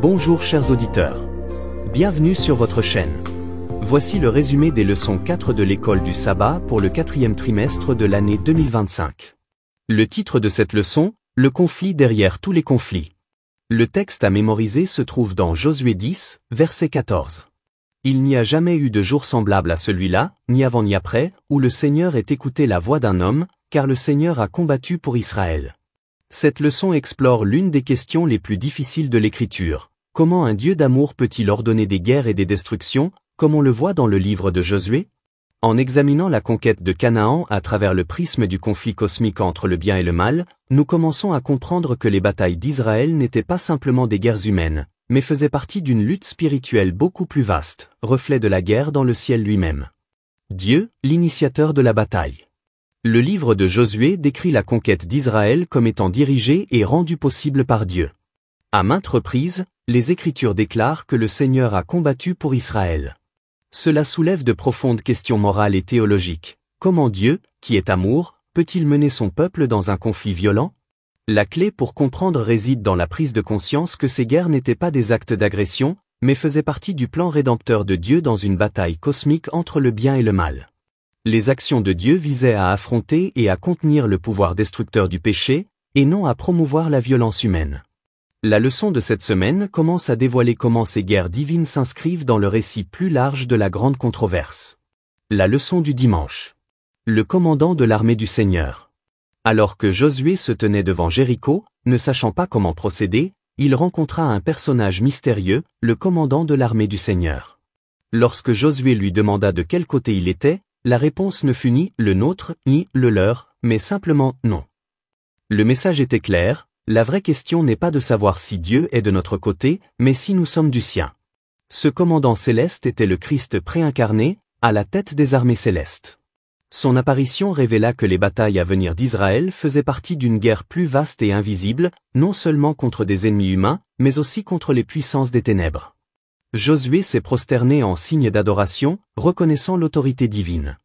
Bonjour chers auditeurs. Bienvenue sur votre chaîne. Voici le résumé des leçons 4 de l'école du sabbat pour le 4e trimestre de l'année 2025. Le titre de cette leçon, le conflit derrière tous les conflits. Le texte à mémoriser se trouve dans Josué 10, verset 14. Il n'y a jamais eu de jour semblable à celui-là, ni avant ni après, où le Seigneur ait écouté la voix d'un homme, car le Seigneur a combattu pour Israël. Cette leçon explore l'une des questions les plus difficiles de l'Écriture. Comment un Dieu d'amour peut-il ordonner des guerres et des destructions, comme on le voit dans le livre de Josué? En examinant la conquête de Canaan à travers le prisme du conflit cosmique entre le bien et le mal, nous commençons à comprendre que les batailles d'Israël n'étaient pas simplement des guerres humaines, mais faisaient partie d'une lutte spirituelle beaucoup plus vaste, reflet de la guerre dans le ciel lui-même. Dieu, l'initiateur de la bataille. Le livre de Josué décrit la conquête d'Israël comme étant dirigée et rendue possible par Dieu. À maintes reprises, les Écritures déclarent que le Seigneur a combattu pour Israël. Cela soulève de profondes questions morales et théologiques. Comment Dieu, qui est amour, peut-il mener son peuple dans un conflit violent? La clé pour comprendre réside dans la prise de conscience que ces guerres n'étaient pas des actes d'agression, mais faisaient partie du plan rédempteur de Dieu dans une bataille cosmique entre le bien et le mal. Les actions de Dieu visaient à affronter et à contenir le pouvoir destructeur du péché, et non à promouvoir la violence humaine. La leçon de cette semaine commence à dévoiler comment ces guerres divines s'inscrivent dans le récit plus large de la grande controverse. La leçon du dimanche. Le commandant de l'armée du Seigneur. Alors que Josué se tenait devant Jéricho, ne sachant pas comment procéder, il rencontra un personnage mystérieux, le commandant de l'armée du Seigneur. Lorsque Josué lui demanda de quel côté il était, la réponse ne fut ni le nôtre, ni le leur, mais simplement non. Le message était clair, la vraie question n'est pas de savoir si Dieu est de notre côté, mais si nous sommes du sien. Ce commandant céleste était le Christ préincarné, à la tête des armées célestes. Son apparition révéla que les batailles à venir d'Israël faisaient partie d'une guerre plus vaste et invisible, non seulement contre des ennemis humains, mais aussi contre les puissances des ténèbres. Josué s'est prosterné en signe d'adoration, reconnaissant l'autorité divine.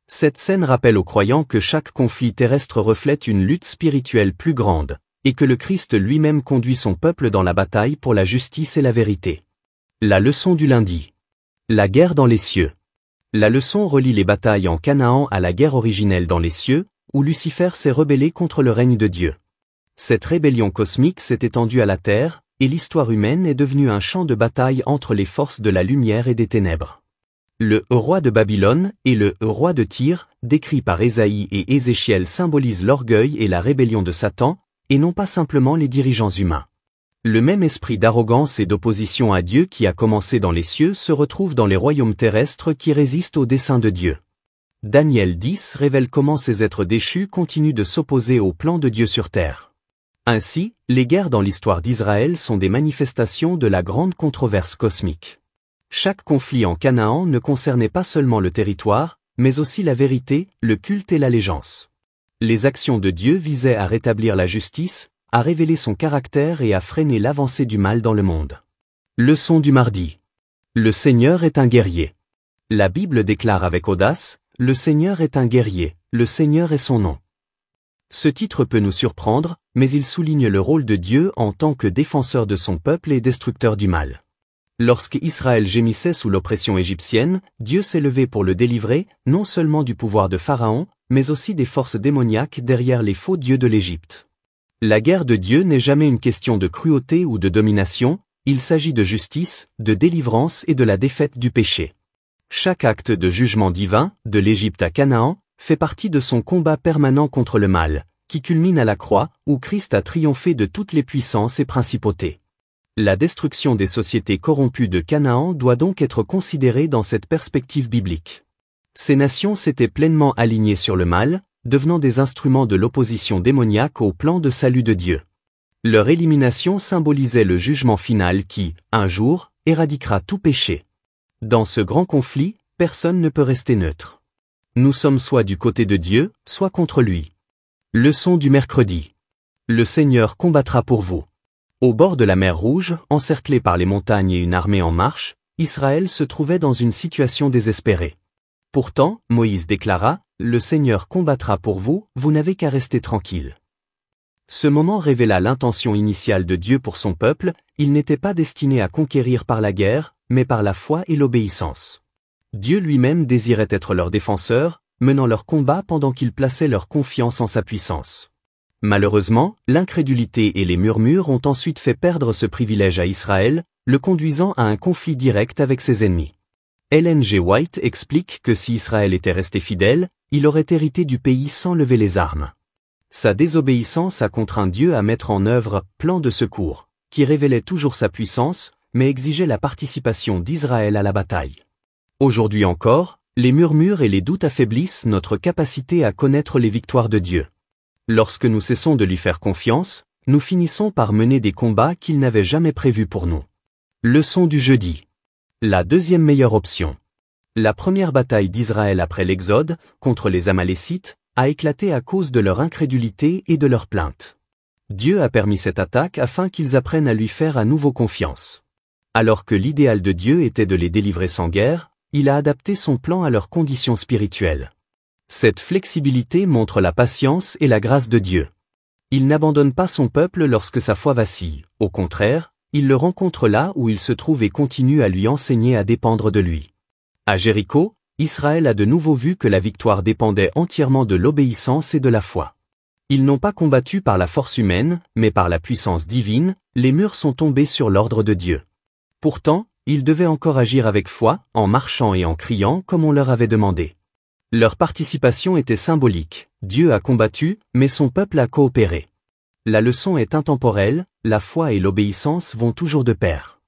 Cette scène rappelle aux croyants que chaque conflit terrestre reflète une lutte spirituelle plus grande, et que le Christ lui-même conduit son peuple dans la bataille pour la justice et la vérité. La leçon du lundi. La guerre dans les cieux. La leçon relie les batailles en Canaan à la guerre originelle dans les cieux, où Lucifer s'est rebellé contre le règne de Dieu. Cette rébellion cosmique s'est étendue à la terre, et l'histoire humaine est devenue un champ de bataille entre les forces de la lumière et des ténèbres. Le roi de Babylone et le roi de Tyr, décrits par Ésaïe et Ézéchiel, symbolisent l'orgueil et la rébellion de Satan, et non pas simplement les dirigeants humains. Le même esprit d'arrogance et d'opposition à Dieu qui a commencé dans les cieux se retrouve dans les royaumes terrestres qui résistent au dessein de Dieu. Daniel 10 révèle comment ces êtres déchus continuent de s'opposer au plan de Dieu sur terre. Ainsi, les guerres dans l'histoire d'Israël sont des manifestations de la grande controverse cosmique. Chaque conflit en Canaan ne concernait pas seulement le territoire, mais aussi la vérité, le culte et l'allégeance. Les actions de Dieu visaient à rétablir la justice, à révéler son caractère et à freiner l'avancée du mal dans le monde. Leçon du mardi. Le Seigneur est un guerrier. La Bible déclare avec audace, « Le Seigneur est un guerrier, le Seigneur est son nom ». Ce titre peut nous surprendre, mais il souligne le rôle de Dieu en tant que défenseur de son peuple et destructeur du mal. Lorsque Israël gémissait sous l'oppression égyptienne, Dieu s'est levé pour le délivrer, non seulement du pouvoir de Pharaon, mais aussi des forces démoniaques derrière les faux dieux de l'Égypte. La guerre de Dieu n'est jamais une question de cruauté ou de domination, il s'agit de justice, de délivrance et de la défaite du péché. Chaque acte de jugement divin, de l'Égypte à Canaan, fait partie de son combat permanent contre le mal, qui culmine à la croix, où Christ a triomphé de toutes les puissances et principautés. La destruction des sociétés corrompues de Canaan doit donc être considérée dans cette perspective biblique. Ces nations s'étaient pleinement alignées sur le mal, devenant des instruments de l'opposition démoniaque au plan de salut de Dieu. Leur élimination symbolisait le jugement final qui, un jour, éradiquera tout péché. Dans ce grand conflit, personne ne peut rester neutre. Nous sommes soit du côté de Dieu, soit contre lui. Leçon du mercredi. Le Seigneur combattra pour vous. Au bord de la mer Rouge, encerclé par les montagnes et une armée en marche, Israël se trouvait dans une situation désespérée. Pourtant, Moïse déclara, « Le Seigneur combattra pour vous, vous n'avez qu'à rester tranquille. » Ce moment révéla l'intention initiale de Dieu pour son peuple, il n'était pas destiné à conquérir par la guerre, mais par la foi et l'obéissance. Dieu lui-même désirait être leur défenseur, menant leur combat pendant qu'ils plaçaient leur confiance en sa puissance. Malheureusement, l'incrédulité et les murmures ont ensuite fait perdre ce privilège à Israël, le conduisant à un conflit direct avec ses ennemis. Ellen G. White explique que si Israël était resté fidèle, il aurait hérité du pays sans lever les armes. Sa désobéissance a contraint Dieu à mettre en œuvre « plan de secours », qui révélait toujours sa puissance, mais exigeait la participation d'Israël à la bataille. Aujourd'hui encore, les murmures et les doutes affaiblissent notre capacité à connaître les victoires de Dieu. Lorsque nous cessons de lui faire confiance, nous finissons par mener des combats qu'il n'avait jamais prévus pour nous. Leçon du jeudi. La deuxième meilleure option. La première bataille d'Israël après l'Exode, contre les Amalécites, a éclaté à cause de leur incrédulité et de leurs plaintes. Dieu a permis cette attaque afin qu'ils apprennent à lui faire à nouveau confiance. Alors que l'idéal de Dieu était de les délivrer sans guerre, il a adapté son plan à leurs conditions spirituelles. Cette flexibilité montre la patience et la grâce de Dieu. Il n'abandonne pas son peuple lorsque sa foi vacille, au contraire, il le rencontre là où il se trouve et continue à lui enseigner à dépendre de lui. À Jéricho, Israël a de nouveau vu que la victoire dépendait entièrement de l'obéissance et de la foi. Ils n'ont pas combattu par la force humaine, mais par la puissance divine, les murs sont tombés sur l'ordre de Dieu. Pourtant, ils devaient encore agir avec foi, en marchant et en criant comme on leur avait demandé. Leur participation était symbolique, Dieu a combattu, mais son peuple a coopéré. La leçon est intemporelle, la foi et l'obéissance vont toujours de pair.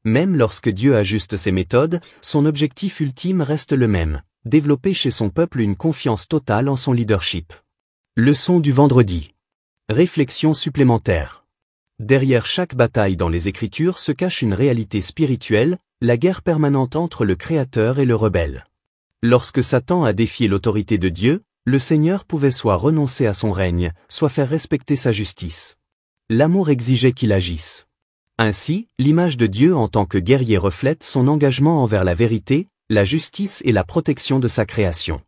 Même lorsque Dieu ajuste ses méthodes, son objectif ultime reste le même, développer chez son peuple une confiance totale en son leadership. Leçon du vendredi. Réflexion supplémentaire. Derrière chaque bataille dans les Écritures se cache une réalité spirituelle, la guerre permanente entre le Créateur et le rebelle. Lorsque Satan a défié l'autorité de Dieu, le Seigneur pouvait soit renoncer à son règne, soit faire respecter sa justice. L'amour exigeait qu'il agisse. Ainsi, l'image de Dieu en tant que guerrier reflète son engagement envers la vérité, la justice et la protection de sa création.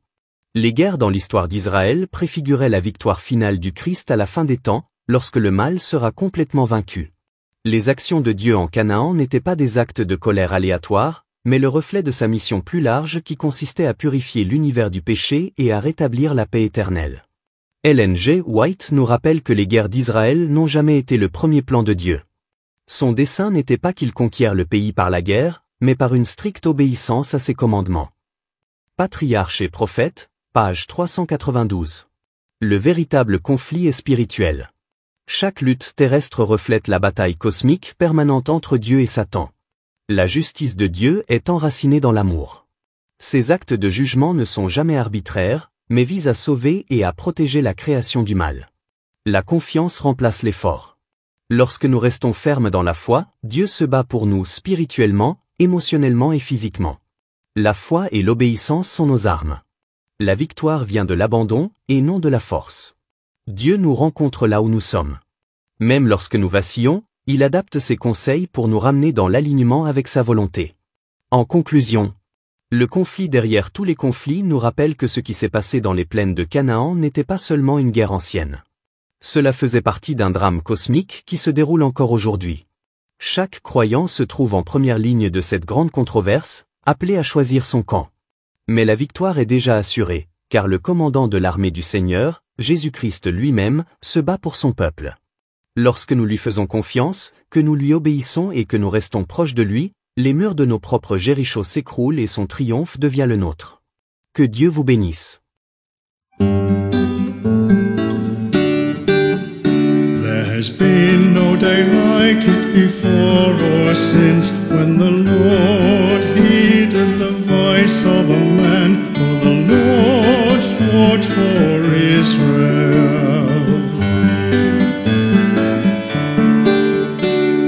Les guerres dans l'histoire d'Israël préfiguraient la victoire finale du Christ à la fin des temps, lorsque le mal sera complètement vaincu. Les actions de Dieu en Canaan n'étaient pas des actes de colère aléatoires, mais le reflet de sa mission plus large qui consistait à purifier l'univers du péché et à rétablir la paix éternelle. Ellen G. White nous rappelle que les guerres d'Israël n'ont jamais été le premier plan de Dieu. Son dessein n'était pas qu'il conquiert le pays par la guerre, mais par une stricte obéissance à ses commandements. Patriarche et prophète, page 392. Le véritable conflit est spirituel. Chaque lutte terrestre reflète la bataille cosmique permanente entre Dieu et Satan. La justice de Dieu est enracinée dans l'amour. Ses actes de jugement ne sont jamais arbitraires, mais visent à sauver et à protéger la création du mal. La confiance remplace l'effort. Lorsque nous restons fermes dans la foi, Dieu se bat pour nous spirituellement, émotionnellement et physiquement. La foi et l'obéissance sont nos armes. La victoire vient de l'abandon, et non de la force. Dieu nous rencontre là où nous sommes. Même lorsque nous vacillons, il adapte ses conseils pour nous ramener dans l'alignement avec sa volonté. En conclusion, le conflit derrière tous les conflits nous rappelle que ce qui s'est passé dans les plaines de Canaan n'était pas seulement une guerre ancienne. Cela faisait partie d'un drame cosmique qui se déroule encore aujourd'hui. Chaque croyant se trouve en première ligne de cette grande controverse, appelé à choisir son camp. Mais la victoire est déjà assurée, car le commandant de l'armée du Seigneur, Jésus-Christ lui-même, se bat pour son peuple. Lorsque nous lui faisons confiance, que nous lui obéissons et que nous restons proches de lui, les murs de nos propres Jéricho s'écroulent et son triomphe devient le nôtre. Que Dieu vous bénisse. There's been no day like it before or since, when the Lord heeded the voice of a man, for the Lord fought for Israel.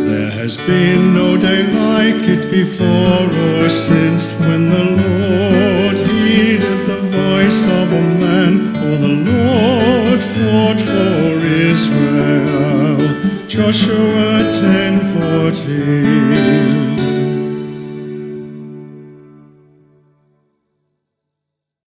There has been no day like it before or since, when the Lord heeded the voice of a man, for the Lord fought for Israel. Joshua 10:14.